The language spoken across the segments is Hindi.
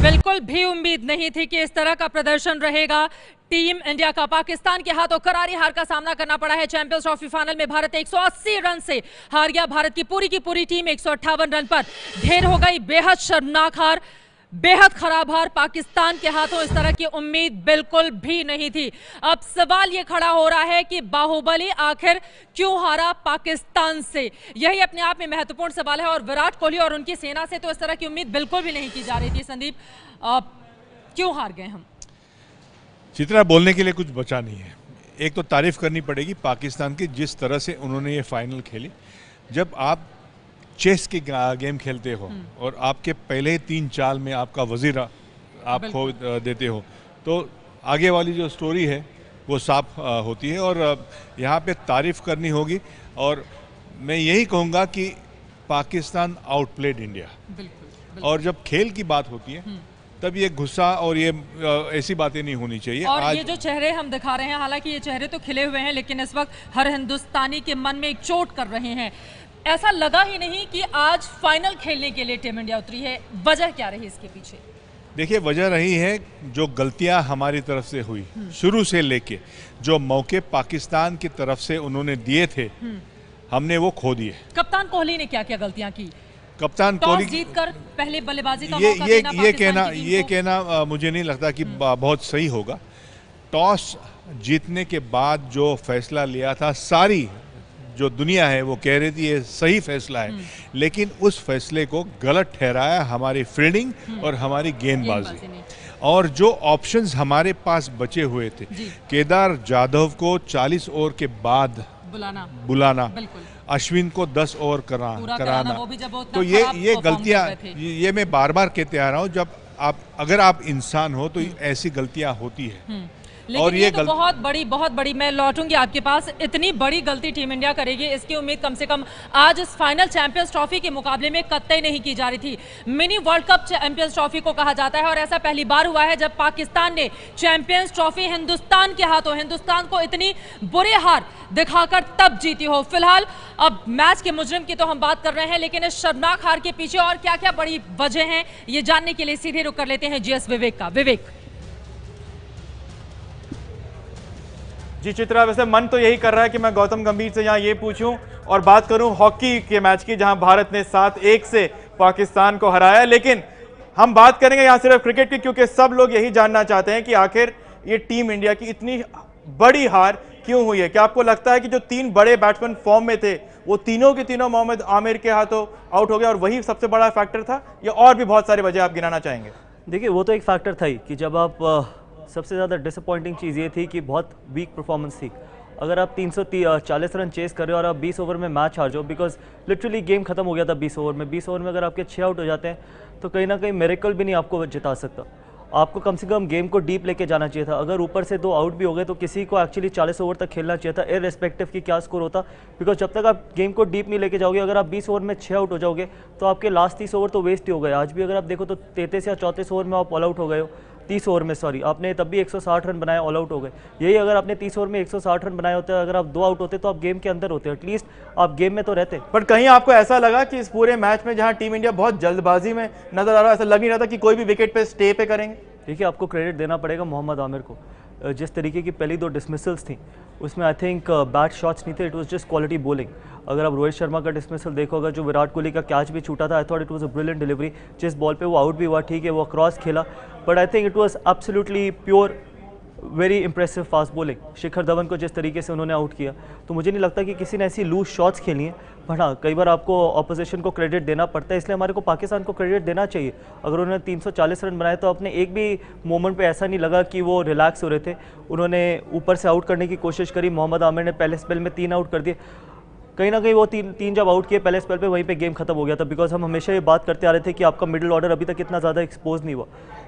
बिल्कुल भी उम्मीद नहीं थी कि इस तरह का प्रदर्शन रहेगा टीम इंडिया का। पाकिस्तान के हाथों करारी हार का सामना करना पड़ा है। चैंपियंस ट्रॉफी फाइनल में भारत 180 रन से हार गया। भारत की पूरी टीम 158 रन पर ढेर हो गई। बेहद शर्मनाक हार, बेहद खराब हार पाकिस्तान के हाथों। इस तरह की उम्मीद बिल्कुल भी नहीं थी। अब सवाल ये खड़ा हो रहा है कि बाहुबली आखिर क्यों हारा पाकिस्तान से, यही अपने आप में महत्वपूर्ण सवाल है। और विराट कोहली और उनकी सेना से तो इस तरह की उम्मीद बिल्कुल भी नहीं की जा रही थी। संदीप, क्यों हार गए हम? चित्रा, बोलने के लिए कुछ बचा नहीं है। एक तो तारीफ करनी पड़ेगी पाकिस्तान की, जिस तरह से उन्होंने ये फाइनल खेली। जब आप चेस की गेम खेलते हो और आपके पहले ही 3 चाल में आपका वजीर आप खो देते हो, तो आगे वाली जो स्टोरी है वो साफ होती है। और यहाँ पे तारीफ करनी होगी। और मैं यही कहूँगा कि पाकिस्तान आउटप्लेड इंडिया। और जब खेल की बात होती है तब ये गुस्सा और ये ऐसी बातें नहीं होनी चाहिए। और आज ये जो चेहरे हम दिखा रहे हैं, हालांकि ये चेहरे तो खिले हुए हैं, लेकिन इस वक्त हर हिंदुस्तानी के मन में एक चोट कर रहे हैं। ऐसा लगा ही नहीं कि आज फाइनल खेलने के लिए टीम इंडिया उतरी है। वजह क्या रही इसके पीछे? देखिए, वजह रही है जो गलतियां हमारी तरफ से हुई शुरू से लेके, जो मौके पाकिस्तान की तरफ से उन्होंने दिए थे, हमने वो खो दिए। कप्तान कोहली ने क्या क्या गलतियां की? कप्तान कोहली जीतकर पहले बल्लेबाजी का मौका देना ये कहना मुझे नहीं लगता कि बहुत सही होगा। टॉस जीतने के बाद जो फैसला लिया था, सारी जो दुनिया है वो कह रही थी ये सही फैसला है, लेकिन उस फैसले को गलत ठहराया हमारी फील्डिंग और हमारी गेंदबाजी। और जो ऑप्शंस हमारे पास बचे हुए थे, केदार जाधव को 40 ओवर के बाद बुलाना, अश्विन को 10 ओवर कराना, तो ये गलतियां, ये मैं बार बार कहते आ रहा हूँ, जब अगर आप इंसान हो तो ऐसी गलतियां होती है। लेकिन और ये तो बहुत बड़ी, मैं लौटूंगी आपके पास, इतनी बड़ी गलती टीम इंडिया करेगी इसकी उम्मीद कम से कम आज इस फाइनल चैंपियंस ट्रॉफी के मुकाबले में कतई नहीं की जा रही थी। Mini world cup champions trophy को कहा जाता है और ऐसा पहली बार हुआ है जब पाकिस्तान ने चैंपियंस ट्रॉफी हिंदुस्तान के हाथों, हिंदुस्तान को इतनी बुरी हार दिखाकर तब जीती हो। फिलहाल अब मैच के मुजरिम की तो हम बात कर रहे हैं, लेकिन इस शर्मनाक हार के पीछे और क्या क्या बड़ी वजह है, ये जानने के लिए सीधे रुक कर लेते हैं जीएस विवेक का। विवेक जी चित्रा, वैसे मन तो यही कर रहा है कि मैं गौतम गंभीर से यहाँ ये पूछूं और बात करूं हॉकी के मैच की, जहां भारत ने 7-1 से पाकिस्तान को हराया। लेकिन हम बात करेंगे यहाँ सिर्फ क्रिकेट की, क्योंकि सब लोग यही जानना चाहते हैं कि आखिर ये टीम इंडिया की इतनी बड़ी हार क्यों हुई है। क्या आपको लगता है कि जो 3 बड़े बैट्समैन फॉर्म में थे वो तीनों के तीनों मोहम्मद आमिर के हाथों आउट हो गए और वही सबसे बड़ा फैक्टर था, या और भी बहुत सारी वजह आप गिनाना चाहेंगे? देखिए, वो तो एक फैक्टर था ही कि जब आप सबसे ज़्यादा डिसअपॉइंटिंग चीज़ ये थी कि बहुत वीक परफॉर्मेंस थी। अगर आप 340 रन चेस कर रहे हो और आप 20 ओवर में मैच हार जाओ, बिकॉज लिटरली गेम खत्म हो गया था 20 ओवर में। 20 ओवर में अगर आपके 6 आउट हो जाते हैं तो कहीं ना कहीं मिरेकल भी नहीं आपको जिता सकता। आपको कम से कम गेम को डीप लेके जाना चाहिए था। अगर ऊपर से 2 आउट भी हो गए तो किसी को एक्चुअली 40 ओवर तक खेलना चाहिए था, इररिस्पेक्टिव की क्या स्कोर होता, बिकॉज जब तक आप गेम को डीप नहीं लेके जाओगे, अगर आप 20 ओवर में 6 आउट हो जाओगे तो आपके लास्ट 30 ओवर तो वेस्ट ही हो गए। आज भी अगर आप देखो तो 33 या 34 ओवर में आप ऑल आउट हो गए हो। 30 ओवर में सॉरी, आपने तब भी 160 रन बनाए, ऑल आउट हो गए। यही अगर आपने 30 ओवर में 160 रन बनाए होते, अगर आप 2 आउट होते तो आप गेम के अंदर होते, एटलीस्ट आप गेम में तो रहते। पर कहीं आपको ऐसा लगा कि इस पूरे मैच में जहां टीम इंडिया बहुत जल्दबाजी में नजर आ रहा है, ऐसा लग नहीं रहा था कि कोई भी विकेट पे स्टे पे करेंगे? देखिए, आपको क्रेडिट देना पड़ेगा मोहम्मद आमिर को। जिस तरीके की पहली 2 डिसमिसल्स थी उसमें आई थिंक बैट शॉट्स नहीं थे, it was just quality bowling. अगर आप रोहित शर्मा का डिसमिसल देखोगे, जो विराट कोहली का कैच भी छूटा था, I thought it was a brilliant delivery. जिस बॉल पे वो आउट भी हुआ, ठीक है, वो क्रॉस खेला, but I think it was absolutely pure very impressive fast bowling. Shikhar Dhawan को जिस तरीके से उन्होंने आउट किया, तो मुझे नहीं लगता कि किसी ने ऐसी लूज शॉट्स खेली हैं। बट हाँ, कई बार आपको ऑपोजिशन को क्रेडिट देना पड़ता है, इसलिए हमारे को पाकिस्तान को क्रेडिट देना चाहिए। अगर उन्होंने 340 रन बनाए तो अपने एक भी मोमेंट पे ऐसा नहीं लगा कि वो रिलैक्स हो रहे थे। उन्होंने ऊपर से आउट करने की कोशिश करी। मोहम्मद आमिर ने पहले स्पेल में 3 आउट कर दिए। कहीं ना कहीं वो तीन जब आउट किए पहले स्पेल पे, वहीं पे गेम खत्म हो गया था। बिकॉज हम हमेशा ये बात करते आ रहे थे कि आपका मिडिल ऑर्डर अभी तक इतना ज़्यादा एक्सपोज नहीं हुआ,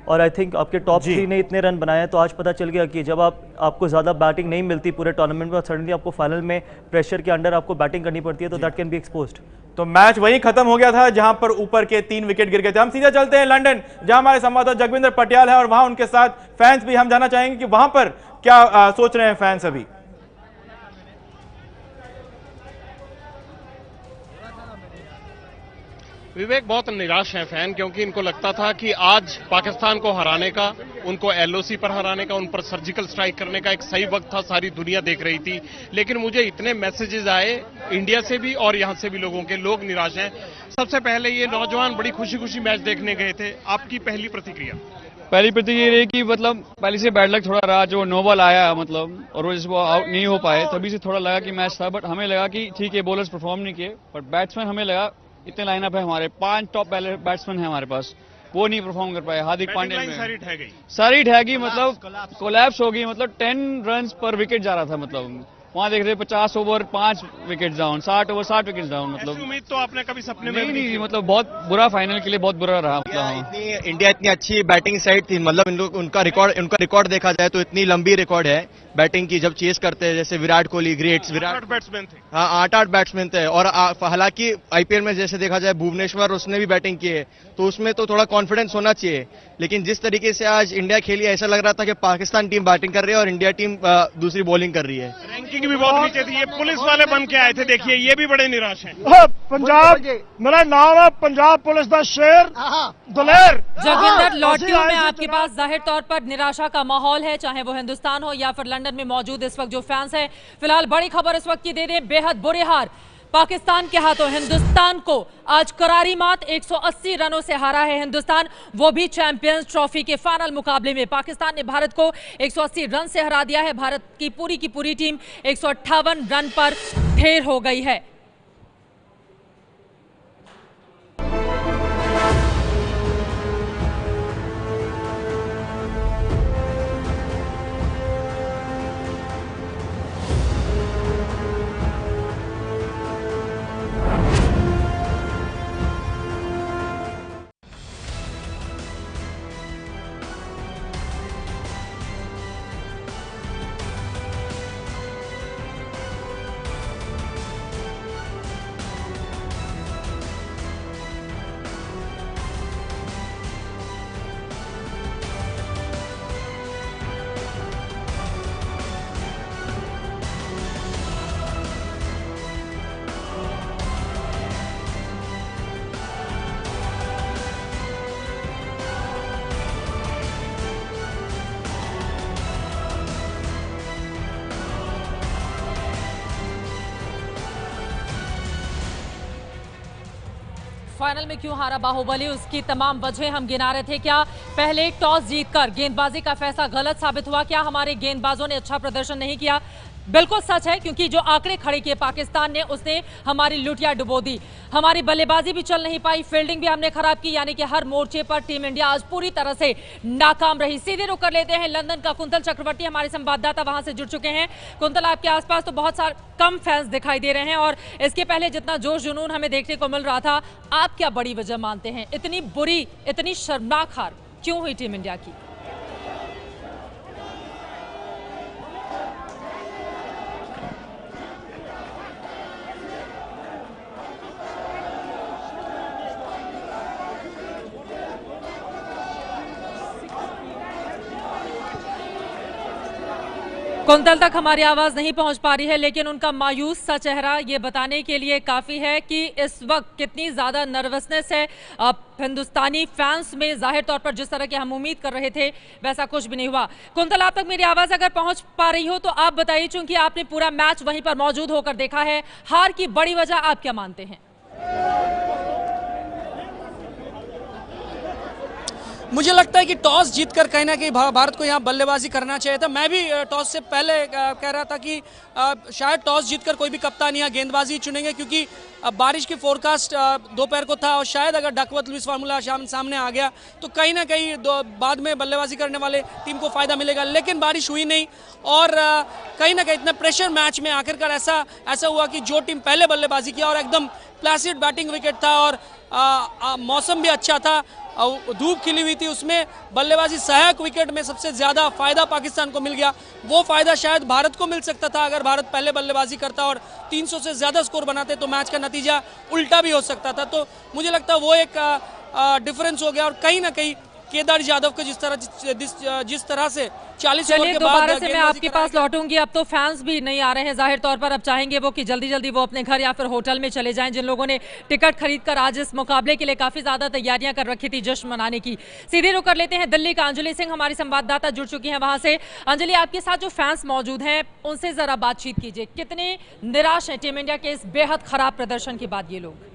और आई थिंक आपके टॉप 3 ने इतने रन बनाए हैं। तो आज पता चल गया कि जब आपको ज़्यादा बैटिंग नहीं मिलती पूरे टूर्नामेंट में और सडनली आपको फाइनल में प्रेशर के अंडर आपको बैटिंग करनी पड़ती है, तो दैट कैन बी एक्सपोज्ड। तो मैच वहीं खत्म हो गया था जहां पर ऊपर के 3 विकेट गिर गए थे। हम सीधा चलते हैं लंदन, जहां हमारे संवाददाता जगविंदर पटियाल है और वहां उनके साथ फैंस भी। हम जानना चाहेंगे कि वहां पर क्या सोच रहे हैं फैंस अभी। विवेक बहुत निराश हैं फैन, क्योंकि इनको लगता था कि आज पाकिस्तान को हराने का, उनको एलओसी पर हराने का, उन पर सर्जिकल स्ट्राइक करने का एक सही वक्त था, सारी दुनिया देख रही थी। लेकिन मुझे इतने मैसेजेस आए इंडिया से भी और यहां से भी लोगों के, लोग निराश हैं। सबसे पहले ये नौजवान बड़ी खुशी खुशी मैच देखने गए थे, आपकी पहली प्रतिक्रिया? पहली प्रतिक्रिया ये रही कि मतलब पहले से बैड लक थोड़ा रहा, जो नो बॉल आया मतलब और वो जिसको आउट नहीं हो पाए, तभी से थोड़ा लगा कि मैच था। बट हमें लगा कि ठीक है, बॉलर्स परफॉर्म नहीं किए, बट बैट्समैन हमें लगा इतने लाइनअप है हमारे, 5 टॉप बैट्समैन है हमारे पास, वो नहीं परफॉर्म कर पाए। हार्दिक पांड्या सारी ठह गई, मतलब कोलैप्स हो गई, मतलब 10 रन पर विकेट जा रहा था। मतलब वहां देख रहे 50 over 5 wicket down, 60 over 60 wicket down. मतलब उम्मीद तो आपने कभी सपने में नहीं, मतलब बहुत बुरा, फाइनल के लिए बहुत बुरा रहा। मतलब इंडिया इतनी अच्छी बैटिंग साइड थी, मतलब इन लोग उनका रिकॉर्ड देखा जाए तो इतनी लंबी रिकॉर्ड है बैटिंग की, जब चेस करते हैं जैसे विराट कोहली, ग्रेट्स विराट बैट्समैन थे। हाँ, 8 बैट्समैन थे। और हालांकि आईपीएल में जैसे देखा जाए भुवनेश्वर, उसने भी बैटिंग की है, तो उसमें तो थोड़ा कॉन्फिडेंस होना चाहिए। लेकिन जिस तरीके से आज इंडिया खेली, ऐसा लग रहा था कि पाकिस्तान टीम बैटिंग कर रही है और इंडिया टीम दूसरी बॉलिंग कर रही है। रैंकिंग भी बहुत नीचे थी, ये पुलिस वाले बन के आए थे, देखिए ये भी बड़े निराश हैं। पंजाब, मेरा नाम है पंजाब पुलिस दा शेर दलेर। जोगिंदर, लॉटरियों में आपके पास जाहिर तौर पर निराशा का माहौल है, चाहे वो हिंदुस्तान हो या फिर लंदन में मौजूद इस वक्त जो फैंस हैं। फिलहाल बड़ी खबर इस वक्त की दे दें, बेहद बुरी हार पाकिस्तान के हाथों हिंदुस्तान को आज करारी मात, 180 रनों से हारा है हिंदुस्तान, वो भी चैंपियंस ट्रॉफी के फाइनल मुकाबले में। पाकिस्तान ने भारत को 180 रन से हरा दिया है। भारत की पूरी टीम 158 रन पर ढेर हो गई है। फाइनल में क्यों हारा बाहुबली, उसकी तमाम वजह हम गिना रहे थे। क्या पहले टॉस जीतकर गेंदबाजी का फैसला गलत साबित हुआ? क्या हमारे गेंदबाजों ने अच्छा प्रदर्शन नहीं किया? बिल्कुल सच है, क्योंकि जो आंकड़े खड़े किए पाकिस्तान ने, उसने हमारी लुटिया डुबो दी। हमारी बल्लेबाजी भी चल नहीं पाई, फील्डिंग भी हमने खराब की, यानी कि हर मोर्चे पर टीम इंडिया आज पूरी तरह से नाकाम रही। सीधे रुक कर लेते हैं लंदन का कुंतल चक्रवर्ती, हमारे संवाददाता वहां से जुड़ चुके हैं। कुंतल, आपके आसपास तो बहुत सारे कम फैंस दिखाई दे रहे हैं और इसके पहले जितना जोश जुनून हमें देखने को मिल रहा था, आप क्या बड़ी वजह मानते हैं इतनी बुरी, इतनी शर्मनाक हार क्यों हुई टीम इंडिया की? कुंतल तक हमारी आवाज नहीं पहुंच पा रही है, लेकिन उनका मायूस सा चेहरा ये बताने के लिए काफी है कि इस वक्त कितनी ज्यादा नर्वसनेस है हिंदुस्तानी फैंस में। जाहिर तौर पर जिस तरह के हम उम्मीद कर रहे थे वैसा कुछ भी नहीं हुआ। कुंतल, आप तक मेरी आवाज अगर पहुंच पा रही हो तो आप बताइए, चूंकि आपने पूरा मैच वहीं पर मौजूद होकर देखा है, हार की बड़ी वजह आप क्या मानते हैं? मुझे लगता है कि टॉस जीतकर कहीं ना कहीं भारत को यहाँ बल्लेबाजी करना चाहिए था। मैं भी टॉस से पहले कह रहा था कि शायद टॉस जीतकर कोई भी कप्तान यहाँ गेंदबाजी चुनेंगे, क्योंकि बारिश की फोरकास्ट दोपहर को था और शायद अगर डकवर्थ लुइस फार्मूला सामने आ गया तो कहीं ना कहीं बाद में बल्लेबाजी करने वाले टीम को फायदा मिलेगा। लेकिन बारिश हुई नहीं और कहीं ना कहीं इतना प्रेशर मैच में आखिरकार ऐसा हुआ कि जो टीम पहले बल्लेबाजी किया और एकदम प्लासिड बैटिंग विकेट था और मौसम भी अच्छा था, धूप खिली हुई थी, उसमें बल्लेबाजी सहायक विकेट में सबसे ज्यादा फायदा पाकिस्तान को मिल गया। वो फायदा शायद भारत को मिल सकता था अगर भारत पहले बल्लेबाजी करता और 300 से ज्यादा स्कोर बनाते तो मैच का नतीजा उल्टा भी हो सकता था। तो मुझे लगता है वो एक डिफरेंस हो गया और कहीं ना कहीं केदार यादव को जिस तरह से 40 ओवर चलिए के बाद दोबारा से मैं गेंदबाजी आपके पास लौटूंगी। अब तो फैंस भी नहीं आ रहे हैं, जाहिर तौर पर अब चाहेंगे वो कि जल्दी जल्दी वो अपने घर या फिर होटल में चले जाएं। जिन लोगों ने टिकट खरीदकर आज इस मुकाबले के लिए काफी ज्यादा तैयारियां कर रखी थी जश्न मनाने की। सीधे रुक कर लेते हैं दिल्ली का। अंजलि सिंह हमारी संवाददाता जुड़ चुकी हैं वहां से। अंजलि, आपके साथ जो फैंस मौजूद हैं उनसे जरा बातचीत कीजिए, कितने निराश हैं टीम इंडिया के इस बेहद खराब प्रदर्शन के बाद ये लोग?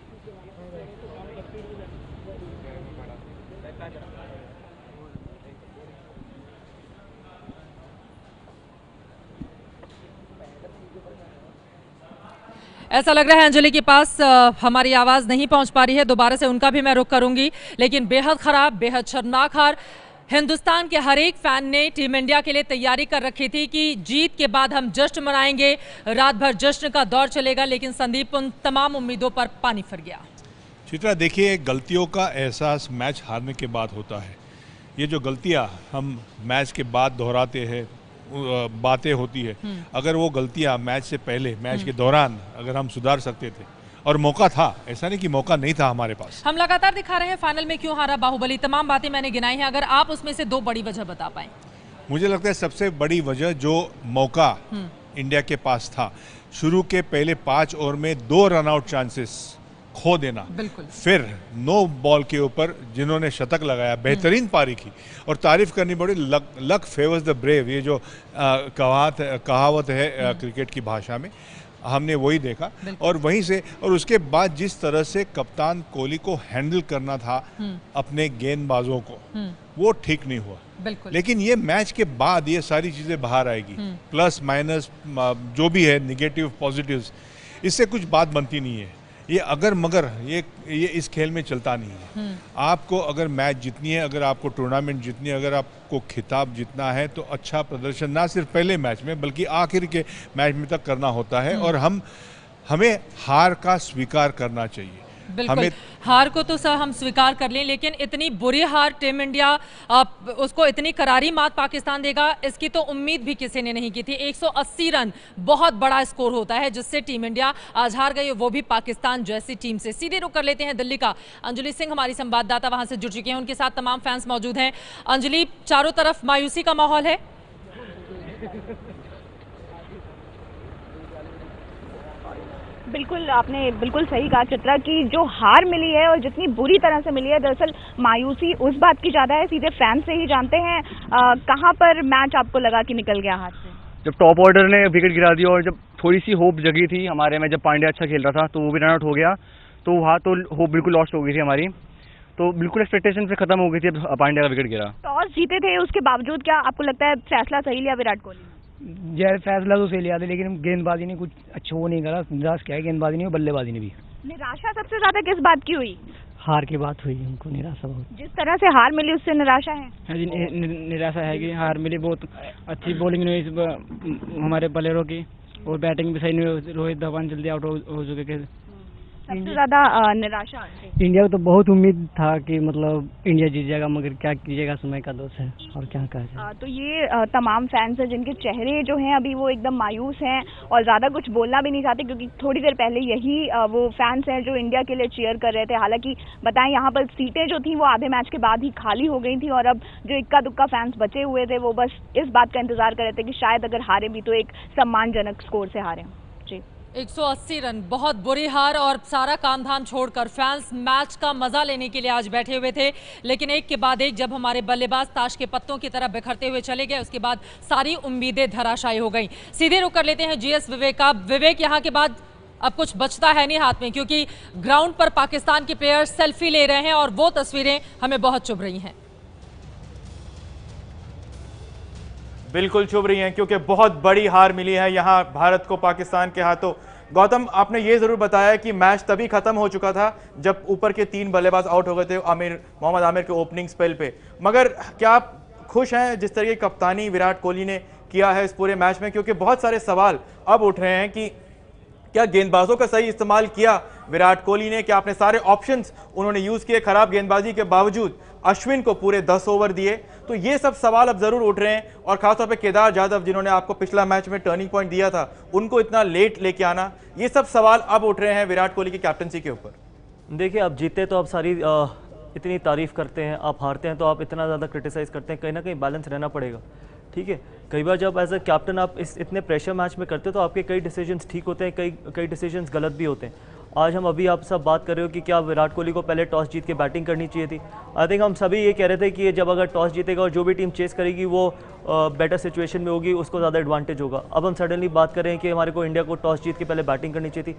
ऐसा लग रहा है अंजलि के पास हमारी आवाज नहीं पहुंच पा रही है, दोबारा से उनका भी मैं रुख करूंगी। लेकिन बेहद खराब, बेहद शर्मनाक हार। हिंदुस्तान के हर एक फैन ने टीम इंडिया के लिए तैयारी कर रखी थी कि जीत के बाद हम जश्न मनाएंगे, रात भर जश्न का दौर चलेगा। लेकिन संदीप, उन तमाम उम्मीदों पर पानी फिर गया। चित्रा, देखिए, गलतियों का एहसास मैच हारने के बाद होता है। ये जो गलतियां हम मैच के बाद दोहराते हैं, बातें होती है, अगर वो गलतियां मैच से पहले, मैच के दौरान अगर हम सुधार सकते थे, और मौका था, ऐसा नहीं कि मौका नहीं था हमारे पास। हम लगातार दिखा रहे हैं फाइनल में क्यों हारा बाहुबली, तमाम बातें मैंने गिनाई हैं, अगर आप उसमें से 2 बड़ी वजह बता पाएं। मुझे लगता है सबसे बड़ी वजह जो मौका इंडिया के पास था, शुरू के पहले 5 ओवर में 2 रनआउट चांसेस खो देना, बिल्कुल। फिर 9 बॉल के ऊपर जिन्होंने शतक लगाया, बेहतरीन पारी की, और तारीफ करनी पड़ी, लक फेवर्स द ब्रेव, ये जो कहावत है क्रिकेट की भाषा में, हमने वही देखा। और वहीं से, और उसके बाद जिस तरह से कप्तान कोहली को हैंडल करना था अपने गेंदबाजों को, वो ठीक नहीं हुआ। बिल्कुल। लेकिन ये मैच के बाद ये सारी चीजें बाहर आएगी, प्लस माइनस जो भी है, निगेटिव पॉजिटिव्स, इससे कुछ बात बनती नहीं है। ये अगर मगर ये इस खेल में चलता नहीं है। आपको अगर मैच जीतनी है, अगर आपको टूर्नामेंट जीतनी है, अगर आपको खिताब जीतना है, तो अच्छा प्रदर्शन ना सिर्फ पहले मैच में बल्कि आखिर के मैच में तक करना होता है। और हमें हार का स्वीकार करना चाहिए। बिल्कुल, हार को तो सर हम स्वीकार कर लें, लेकिन इतनी बुरी हार टीम इंडिया, उसको इतनी करारी मात पाकिस्तान देगा, इसकी तो उम्मीद भी किसी ने नहीं की थी। 180 रन बहुत बड़ा स्कोर होता है, जिससे टीम इंडिया आज हार गई, वो भी पाकिस्तान जैसी टीम से। सीधे रुक कर लेते हैं दिल्ली का। अंजलि सिंह हमारी संवाददाता वहां से जुड़ चुके हैं, उनके साथ तमाम फैंस मौजूद हैं। अंजलि, चारों तरफ मायूसी का माहौल है। बिल्कुल, आपने बिल्कुल सही कहा चित्रा कि जो हार मिली है और जितनी बुरी तरह से मिली है, दरअसल मायूसी उस बात की ज़्यादा है, सीधे फैन से ही जानते हैं कहाँ पर मैच आपको लगा कि निकल गया हाथ से? जब टॉप ऑर्डर ने विकेट गिरा दिया और जब थोड़ी सी होप जगी थी हमारे में, जब पांड्या अच्छा खेल रहा था तो वो भी रन आउट हो गया, तो वहाँ तो होप बिल्कुल लॉस्ट हो गई थी हमारी, तो बिल्कुल एक्सपेक्टेशन से खत्म हो गई थी जब पांड्या का विकेट गिरा। टॉस जीते थे, उसके बावजूद क्या आपको लगता है फैसला सही लिया विराट कोहली? जय फैसला तो सही लिया था, लेकिन गेंदबाजी ने कुछ अच्छा वो नहीं करा। निराश क्या है, गेंदबाजी ने, बल्लेबाजी ने भी। निराशा सबसे ज्यादा किस बात की हुई? हार की बात हुई, उनको निराशा बहुत। जिस तरह से हार मिली उससे निराशा है? निराशा है कि हार मिली, बहुत अच्छी बॉलिंग नहीं हमारे बल्लेरों की, और बैटिंग भी सही नहीं हुई। रोहित धवन जल्दी आउट हो चुके थे। सबसे ज्यादा निराशा इंडिया को तो बहुत उम्मीद था कि मतलब इंडिया जीत जाएगा, मगर क्या कीजिएगा, समय का दोष है और क्या कहा जाए। तो ये तमाम फैंस हैं जिनके चेहरे जो हैं अभी वो एकदम मायूस हैं और ज़्यादा कुछ बोलना भी नहीं चाहते, क्योंकि थोड़ी देर पहले यही वो फैंस हैं जो इंडिया के लिए चीयर कर रहे थे। हालांकि बताएं, यहाँ पर सीटें जो थी वो आधे मैच के बाद ही खाली हो गई थी, और अब जो इक्का दुक्का फैंस बचे हुए थे वो बस इस बात का इंतजार कर रहे थे कि शायद अगर हारे भी तो एक सम्मानजनक स्कोर से हारे। जी, 180 रन, बहुत बुरी हार, और सारा काम धाम छोड़कर फैंस मैच का मजा लेने के लिए आज बैठे हुए थे। लेकिन एक के बाद एक जब हमारे बल्लेबाज ताश के पत्तों की तरह बिखरते हुए चले गए, उसके बाद सारी उम्मीदें धराशायी हो गई। सीधे रुक कर लेते हैं जीएस विवेक का। विवेक, यहाँ के बाद अब कुछ बचता है नहीं हाथ में, क्योंकि ग्राउंड पर पाकिस्तान के प्लेयर्स सेल्फी ले रहे हैं और वो तस्वीरें हमें बहुत चुभ रही हैं। बिल्कुल चुभ रही हैं, क्योंकि बहुत बड़ी हार मिली है यहाँ भारत को पाकिस्तान के हाथों। गौतम, आपने ये जरूर बताया कि मैच तभी खत्म हो चुका था जब ऊपर के 3 बल्लेबाज आउट हो गए थे मोहम्मद आमिर के ओपनिंग स्पेल पे, मगर क्या आप खुश हैं जिस तरह की कप्तानी विराट कोहली ने किया है इस पूरे मैच में? क्योंकि बहुत सारे सवाल अब उठ रहे हैं कि क्या गेंदबाजों का सही इस्तेमाल किया विराट कोहली ने, क्या अपने सारे ऑप्शंस उन्होंने यूज किए खराब गेंदबाजी के बावजूद, अश्विन को पूरे 10 ओवर दिए? तो ये सब सवाल अब जरूर उठ रहे हैं, और खासतौर पे केदार यादव जिन्होंने आपको पिछला मैच में टर्निंग पॉइंट दिया था, उनको इतना लेट लेके आना, ये सब सवाल अब उठ रहे हैं विराट कोहली की कैप्टनसी के ऊपर। देखिए, अब जीते तो अब सारी इतनी तारीफ़ करते हैं, आप हारते हैं तो आप इतना ज़्यादा क्रिटिसाइज़ करते हैं, कहीं ना कहीं बैलेंस रहना पड़ेगा। ठीक है, कई बार जब एज अ कैप्टन आप इतने प्रेशर मैच में करते हो तो आपके कई डिसीजंस ठीक होते हैं, कई डिसीजंस गलत भी होते हैं। आज हम अभी आप सब बात कर रहे हो कि क्या विराट कोहली को पहले टॉस जीत के बैटिंग करनी चाहिए थी। आई थिंक हम सभी ये कह रहे थे कि जब अगर टॉस जीतेगा और जो भी टीम चेस करेगी वो बेटर सिचुएशन में होगी, उसको ज़्यादा एडवांटेज होगा। अब हम सडनली बात कर रहे हैं कि हमारे को इंडिया को टॉस जीत के पहले बैटिंग करनी चाहिए थी।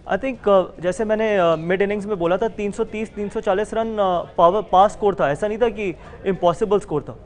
आई थिंक जैसे मैंने मिड इनिंग्स में बोला था 330-340 रन पास स्कोर था, ऐसा नहीं था कि इम्पॉसिबल स्कोर था।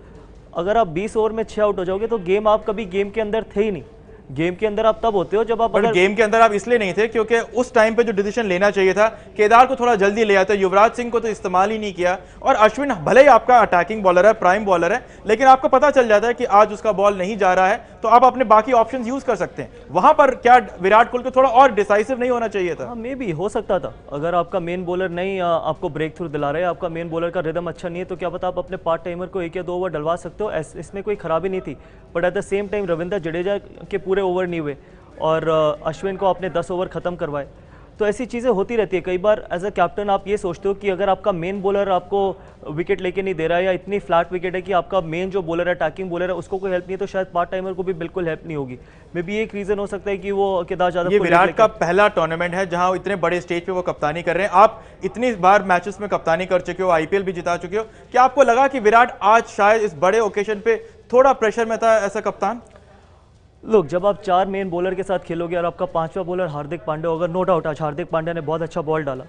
अगर आप 20 ओवर में 6 आउट हो जाओगे तो गेम आप कभी गेम के अंदर थे ही नहीं। गेम के अंदर आप तब होते हो जब आप बट गेम के अंदर आप इसलिए नहीं थे क्योंकि उस टाइम पे जो डिसीजन लेना चाहिए था, केदार को थोड़ा जल्दी ले आता, युवराज सिंह को तो इस्तेमाल ही नहीं किया, और अश्विन भले ही आपका अटैकिंग बॉलर है, प्राइम बॉलर है, लेकिन आपको पता चल जाता है कि आज उसका बॉल नहीं जा रहा है तो आप अपने बाकी ऑप्शंस यूज कर सकते हैं। वहां पर क्या विराट कोहली को थोड़ा और डिसाइसिव नहीं होना चाहिए था? मे बी हो सकता था। अगर आपका मेन बॉलर नहीं आपको ब्रेक थ्रू दिला रहे, आपका मेन बॉलर का रिदम अच्छा नहीं है, तो क्या पता आप अपने पार्ट टाइमर को 1 या 2 ओवर डलवा सकते हो, इसमें कोई खराबी नहीं थी। But at the same time Ravindra Jadeja के पूरे ओवर नहीं हुए और अश्विन को आपने 10 ओवर ख़त्म करवाए, तो ऐसी चीज़ें होती रहती है। कई बार एज अ कैप्टन आप ये सोचते हो कि अगर आपका मेन बॉलर आपको विकेट लेके नहीं दे रहा है या इतनी फ्लैट विकेट है कि आपका मेन जो बॉलर है, अटैकिंग बॉलर है, उसको कोई हेल्प नहीं है, तो शायद पार्ट टाइमर को भी बिल्कुल हेल्प नहीं होगी। मे बी एक रीज़न हो सकता है कि वो केदार जाधव ये विराट का पहला टूर्नामेंट है जहां इतने बड़े स्टेज पे वो कप्तानी कर रहे हैं। आप इतनी बार मैचेस में कप्तानी कर चुके हो, आईपीएल भी जिता चुके हो, क्या आपको लगा कि विराट आज शायद इस बड़े ओकेजन पे थोड़ा प्रेशर में था ऐसा कप्तान? लोग जब आप 4 मेन बॉलर के साथ खेलोगे और आपका 5वां बॉलर हार्दिक पांड्या होगा, नो डाउट आज हार्दिक पांड्या ने बहुत अच्छा बॉल डाला,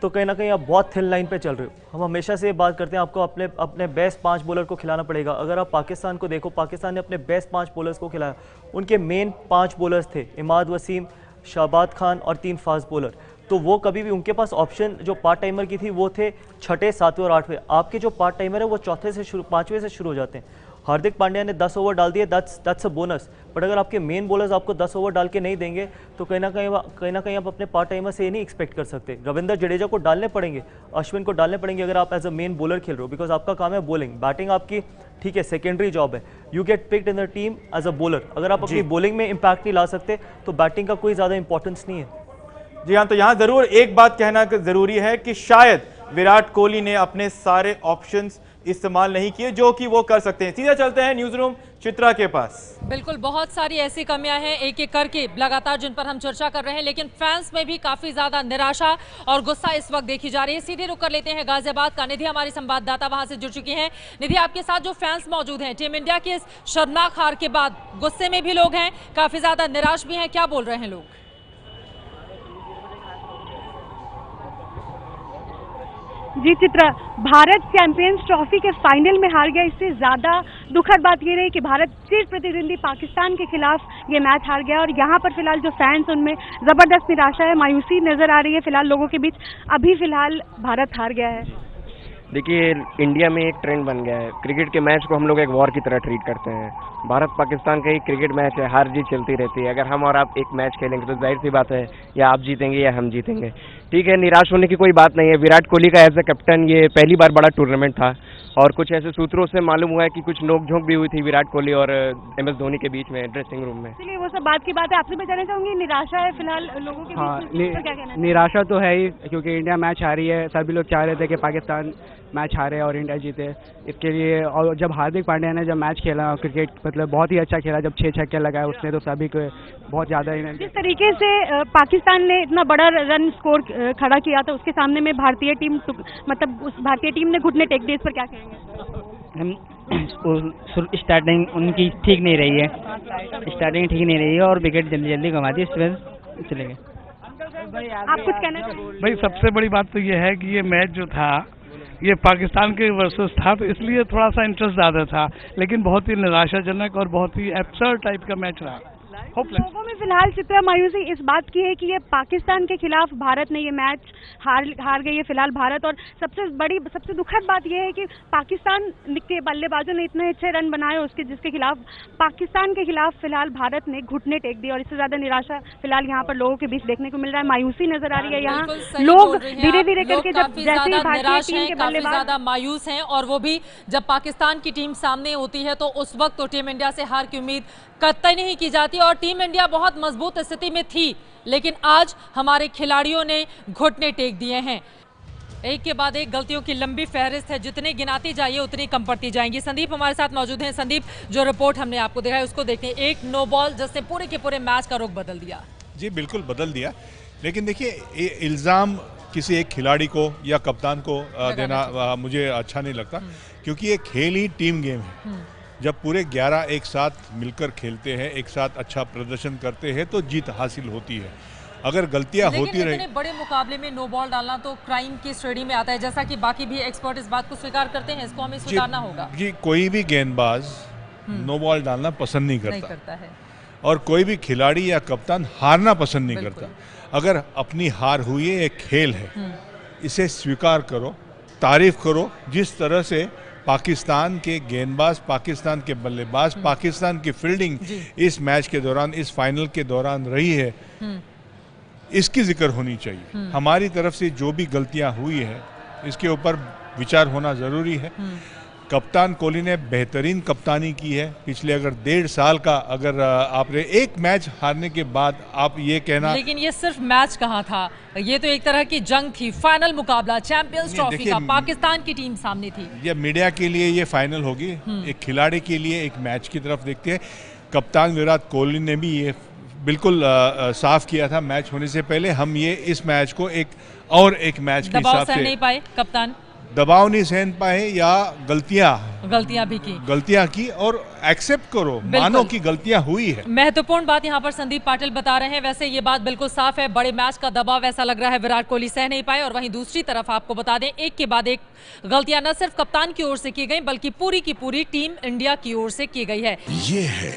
तो कहीं ना कहीं आप बहुत थिन लाइन पे चल रहे हो। हम हमेशा से ये बात करते हैं आपको अपने बेस्ट 5 बॉलर को खिलाना पड़ेगा। अगर आप पाकिस्तान को देखो, पाकिस्तान ने अपने बेस्ट 5 बॉलर्स को खिलाया। उनके मेन 5 बॉलर्स थे इमाद वसीम, शाबाद खान और 3 फास्ट बॉलर, तो वो कभी भी उनके पास ऑप्शन जो पार्ट टाइमर की थी वो थे 6ठे, 7वें और 8वें। आपके जो पार्ट टाइमर है वो 4थे से शुरू 5वें से शुरू हो जाते हैं। हार्दिक पांड्या ने 10 ओवर डाल दिए, दैट्स अ बोनस। बट अगर आपके मेन बॉलर्स आपको 10 ओवर डाल के नहीं देंगे तो कहीं ना कहीं आप अपने पार्ट टाइमर से ये नहीं एक्सपेक्ट कर सकते। रविंद्र जडेजा को डालने पड़ेंगे, अश्विन को डालने पड़ेंगे अगर आप एज अ मेन बॉलर खेल रहे हो, बिकॉज आपका काम है बॉलिंग। बैटिंग आपकी ठीक है सेकेंडरी जॉब है, you get picked in the team as a bowler. अगर आप अपनी बॉलिंग में इंपैक्ट नहीं ला सकते तो बैटिंग का कोई ज़्यादा इंपॉर्टेंस नहीं है। जी हाँ, तो यहाँ जरूर एक बात कहना जरूरी है कि शायद विराट कोहली ने अपने सारे ऑप्शंस इस्तेमाल नहीं किए जो कि वो कर सकते हैं। सीधा चलते हैं न्यूज रूम चित्रा के पास। बिल्कुल, बहुत सारी ऐसी कमियां हैं एक एक करके लगातार जिन पर हम चर्चा कर रहे हैं, लेकिन फैंस में भी काफी ज्यादा निराशा और गुस्सा इस वक्त देखी जा रही है। सीधे रुक कर लेते हैं गाजियाबाद का। निधि हमारी संवाददाता वहां से जुड़ चुकी हैं। निधि, आपके साथ जो फैंस मौजूद हैं, टीम इंडिया की इस शर्मनाक हार के बाद गुस्से में भी लोग हैं, काफी ज्यादा निराश भी हैं, क्या बोल रहे हैं लोग? जी चित्रा, भारत चैंपियंस ट्रॉफी के फाइनल में हार गया। इससे ज़्यादा दुखद बात ये रही कि भारत चिर प्रतिद्वंदी पाकिस्तान के खिलाफ ये मैच हार गया और यहाँ पर फिलहाल जो फैंस उनमें ज़बरदस्त निराशा है, मायूसी नज़र आ रही है फिलहाल लोगों के बीच। अभी फिलहाल भारत हार गया है। देखिए, इंडिया में एक ट्रेंड बन गया है, क्रिकेट के मैच को हम लोग एक वॉर की तरह ट्रीट करते हैं। भारत पाकिस्तान का ही क्रिकेट मैच है, हार जीत चलती रहती है। अगर हम और आप एक मैच खेलेंगे तो जाहिर सी बात है या आप जीतेंगे या हम जीतेंगे। ठीक है, निराश होने की कोई बात नहीं है। विराट कोहली का एज ए कैप्टन ये पहली बार बड़ा टूर्नामेंट था और कुछ ऐसे सूत्रों से मालूम हुआ है कि कुछ नोकझोंक भी हुई थी विराट कोहली और MS धोनी के बीच में ड्रेसिंग रूम में। इसलिए वो सब बात की बात है। आपसे मैं जानना चाहूँगी, निराशा है फिलहाल लोगों के बीच, क्या कहना है? निराशा तो है ही, क्योंकि इंडिया मैच हारी है। सभी लोग चाह रहे थे कि पाकिस्तान मैच हारे और इंडिया जीते। इसके लिए, और जब हार्दिक पांड्या ने जब मैच खेला क्रिकेट, मतलब बहुत ही अच्छा खेला, जब 6 छक्के लगाए उसने, तो सभी को बहुत ज़्यादा। जिस तरीके से पाकिस्तान ने इतना बड़ा रन स्कोर खड़ा किया था, उसके सामने में भारतीय टीम, मतलब उस भारतीय टीम ने घुटने टेक दिए, इस पर क्या कहेंगे? स्टार्टिंग उनकी ठीक नहीं रही है, स्टार्टिंग ठीक नहीं रही है और विकेट जल्दी जल्दी गंवा दी, इस वजह चले गए। आप कुछ कहना चाहिए? भाई सबसे बड़ी बात तो ये है कि ये मैच जो था ये पाकिस्तान के वर्सेस था, तो इसलिए थोड़ा सा इंटरेस्ट ज़्यादा था, लेकिन बहुत ही निराशाजनक और बहुत ही एब्सर्ड टाइप का मैच रहा। लोगों में फिलहाल चित्रा मायूसी इस बात की है कि ये पाकिस्तान के खिलाफ भारत ने ये मैच हार गई है फिलहाल भारत। और सबसे दुखद बात ये है कि पाकिस्तान के बल्लेबाजों ने इतने अच्छे रन बनाए उसके जिसके खिलाफ पाकिस्तान के खिलाफ फिलहाल भारत ने घुटने टेक दिए। और इससे ज्यादा निराशा फिलहाल यहाँ पर लोगों के बीच देखने को मिल रहा है, मायूसी नजर आ रही है। यहाँ लोग धीरे धीरे करके जैसे भारतीय टीम के बल्लेबाज ज्यादा मायूस हैं, और वो भी जब पाकिस्तान की टीम सामने होती है तो उस वक्त तो टीम इंडिया से हार की उम्मीद कतई नहीं की जाती और टीम इंडिया बहुत मजबूत स्थिति में थी, लेकिन आज हमारे खिलाड़ियों ने घुटने टेक दिए हैं। एक के बाद एक गलतियों की लंबी फहरिस्त है, जितनी गिनाती जाइए उतनी कम पड़ती जाएंगी। संदीप हमारे साथ मौजूद हैं। संदीप, जो रिपोर्ट हमने आपको दिखाई उसको देखते हैं। एक नो बॉल जिसने पूरे के पूरे मैच का रुख बदल दिया। जी बिल्कुल बदल दिया, लेकिन देखिए इल्ज़ाम किसी एक खिलाड़ी को या कप्तान को देना मुझे अच्छा नहीं लगता, क्योंकि ये खेल ही टीम गेम है। जब पूरे 11 एक साथ मिलकर खेलते हैं, एक साथ अच्छा प्रदर्शन करते हैं, तो जीत हासिल होती है। अगर गलतियां होती रही, बड़े मुकाबले में नो बॉल डालना तो क्राइम की श्रेणी में आता है, जैसा कि बाकी भी एक्सपर्ट इस बात को स्वीकार करते हैं। इसको हमें स्वीकारना होगा। जी कोई भी गेंदबाज नो बॉल डालना पसंद नहीं करता है, और कोई भी खिलाड़ी या कप्तान हारना पसंद नहीं करता। अगर अपनी हार हुई है, एक खेल है, इसे स्वीकार करो, तारीफ करो। जिस तरह से पाकिस्तान के गेंदबाज, पाकिस्तान के बल्लेबाज, पाकिस्तान की फील्डिंग इस मैच के दौरान, इस फाइनल के दौरान रही है, इसकी जिक्र होनी चाहिए। हमारी तरफ से जो भी गलतियां हुई है, इसके ऊपर विचार होना जरूरी है। कप्तान कोहली ने बेहतरीन कप्तानी की है पिछले अगर 1.5 साल का। अगर आपने एक मैच हारने के बाद आप ये कहना, लेकिन ये सिर्फ मैच कहाँ था, ये तो एक तरह की जंग थी, फाइनल मुकाबला चैंपियंस ट्रॉफी का, पाकिस्तान की टीम सामने थी। ये मीडिया के लिए ये फाइनल होगी, एक खिलाड़ी के लिए एक मैच की तरफ देखते हैं। कप्तान विराट कोहली ने भी ये बिल्कुल साफ किया था मैच होने से पहले, हम ये इस मैच को एक मैच के हिसाब से नहीं पाए, कप्तान दबाव नहीं सहन पाए, या गलतियां की और एक्सेप्ट करो, मानो कि गलतियां हुई है। महत्वपूर्ण बात यहाँ पर संदीप पाटिल बता रहे हैं। वैसे ये बात बिल्कुल साफ है, बड़े मैच का दबाव ऐसा लग रहा है विराट कोहली सह नहीं पाए। और वहीं दूसरी तरफ आपको बता दें, एक के बाद एक गलतियां न सिर्फ कप्तान की ओर से की गई, बल्कि पूरी की पूरी टीम इंडिया की ओर से की गई है। ये है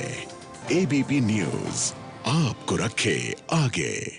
ABP न्यूज़, आपको रखे आगे।